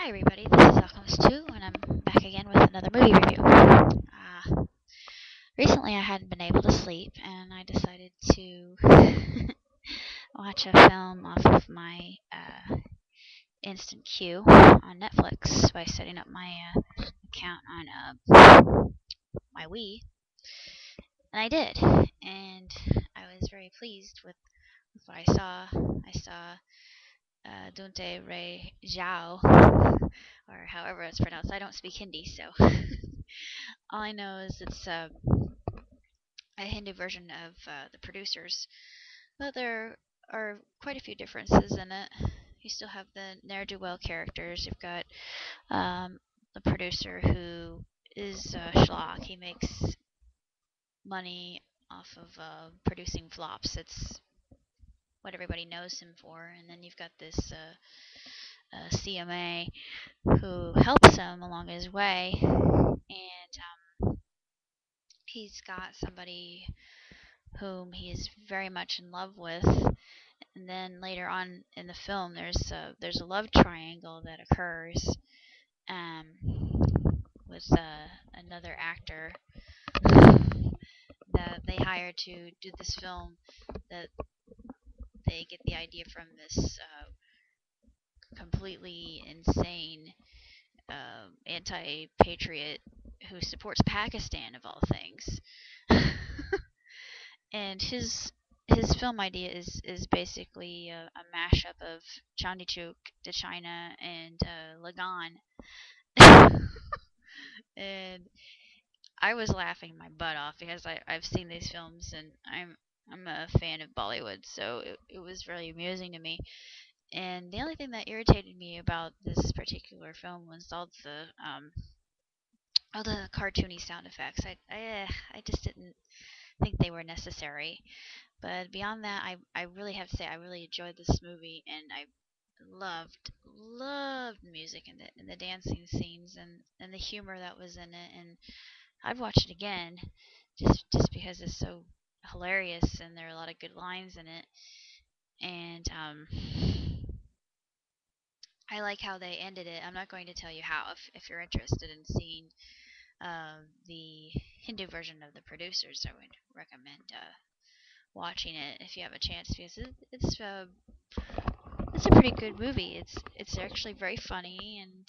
Hi everybody, this is Alchemist2 and I'm back again with another movie review. Recently I hadn't been able to sleep and I decided to watch a film off of my instant queue on Netflix by setting up my account on my Wii. And I did, and I was very pleased with what I saw. I saw Dhoonte Rej Jaouge, or however it's pronounced. I don't speak Hindi, so all I know is it's a Hindi version of the producers. But there are quite a few differences in it. You still have the ne'er-do-well characters. You've got the producer who is schlock. He makes money off of producing flops. It's what everybody knows him for. And then you've got this CMA who helps him along his way, and he's got somebody whom he is very much in love with. And then later on in the film, there's a love triangle that occurs um, with another actor that they hire to do this film. That they get the idea from this completely insane anti-patriot who supports Pakistan of all things. And his film idea is basically a mashup of Chandni Chowk to China and Lagan. And I was laughing my butt off because I've seen these films and I'm a fan of Bollywood, so it was really amusing to me. And the only thing that irritated me about this particular film was all the cartoony sound effects. I just didn't think they were necessary. But beyond that, I really have to say I really enjoyed this movie, and I loved the music and the dancing scenes and the humor that was in it. And I'd watch it again, just because it's so hilarious and there are a lot of good lines in it. And I like how they ended it. I'm not going to tell you how if you're interested in seeing the Hindu version of the producers. I would recommend watching it if you have a chance because it's a pretty good movie. It's actually very funny and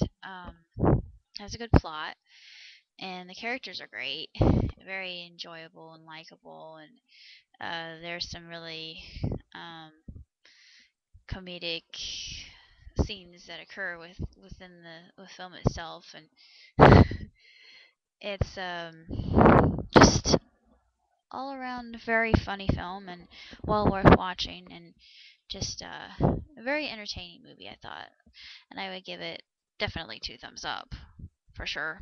has a good plot, and the characters are great, very enjoyable and likable, and there's some really um, comedic scenes that occur within the film itself, and it's just all around very funny film and well worth watching, and just a very entertaining movie, I thought. And I would give it definitely 2 thumbs up for sure,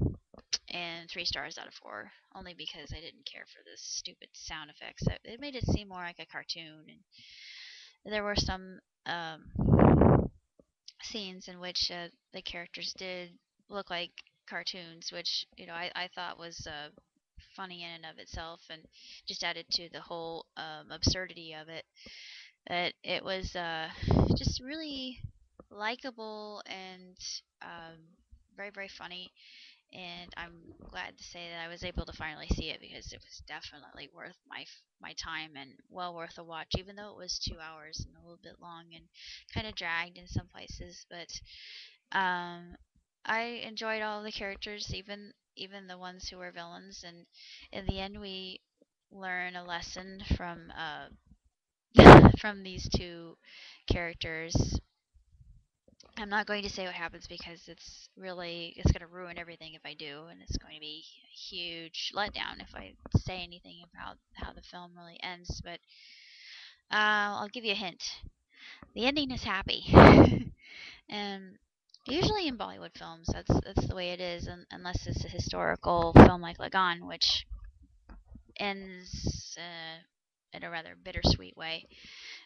and 3 stars out of 4, only because I didn't care for the stupid sound effects. It made it seem more like a cartoon, and there were some scenes in which the characters did look like cartoons, which I thought was funny in and of itself, and just added to the whole absurdity of it. But it was just really likable and um, very funny. And I'm glad to say that I was able to finally see it because it was definitely worth my time and well worth a watch, even though it was 2 hours and a little bit long and kind of dragged in some places. But um, I enjoyed all the characters, even the ones who were villains. And in the end, we learn a lesson from from these two characters. I'm not going to say what happens because it's going to ruin everything if I do, and it's going to be a huge letdown if I say anything about how the film really ends. But I'll give you a hint. The ending is happy, and usually in Bollywood films, that's the way it is, unless it's a historical film like Lagan, which ends in a rather bittersweet way.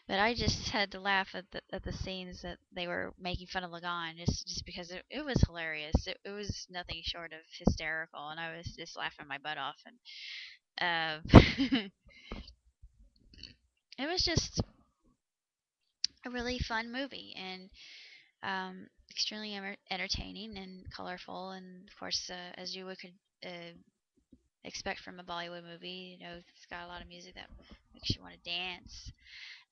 But I just had to laugh at the scenes that they were making fun of Lagan, just because it was hilarious. It was nothing short of hysterical, and I was just laughing my butt off. And it was just a really fun movie, and Extremely entertaining and colorful, and of course, as you would could expect from a Bollywood movie, it's got a lot of music that makes you want to dance,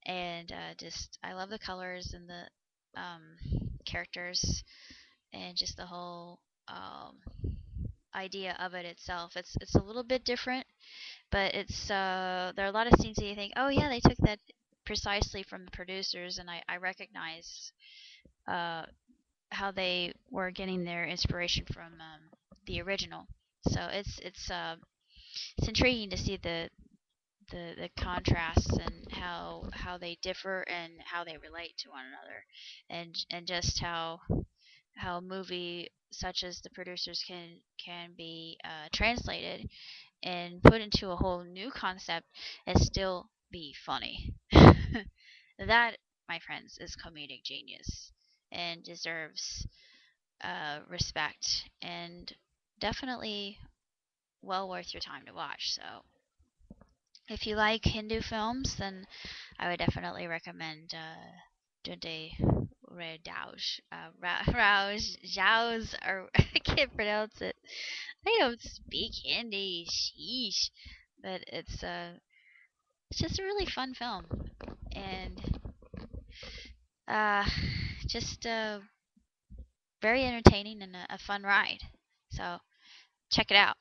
and just I love the colors and the characters and just the whole um, idea of it itself. It's a little bit different, but it's there are a lot of scenes that you think, oh yeah, they took that precisely from the producers, and I recognize uh, how they were getting their inspiration from the original. So it's intriguing to see the contrasts and how they differ and how they relate to one another, and just how a movie such as the producers can be translated and put into a whole new concept and still be funny. That, my friends, is comedic genius and deserves respect, and definitely well worth your time to watch. So if you like Hindu films, then I would definitely recommend Dhoonte Rej Jaouge. Jaouge, or I can't pronounce it. I don't speak Hindi. Sheesh. But it's just a really fun film, and uh, just very entertaining and a fun ride. So check it out.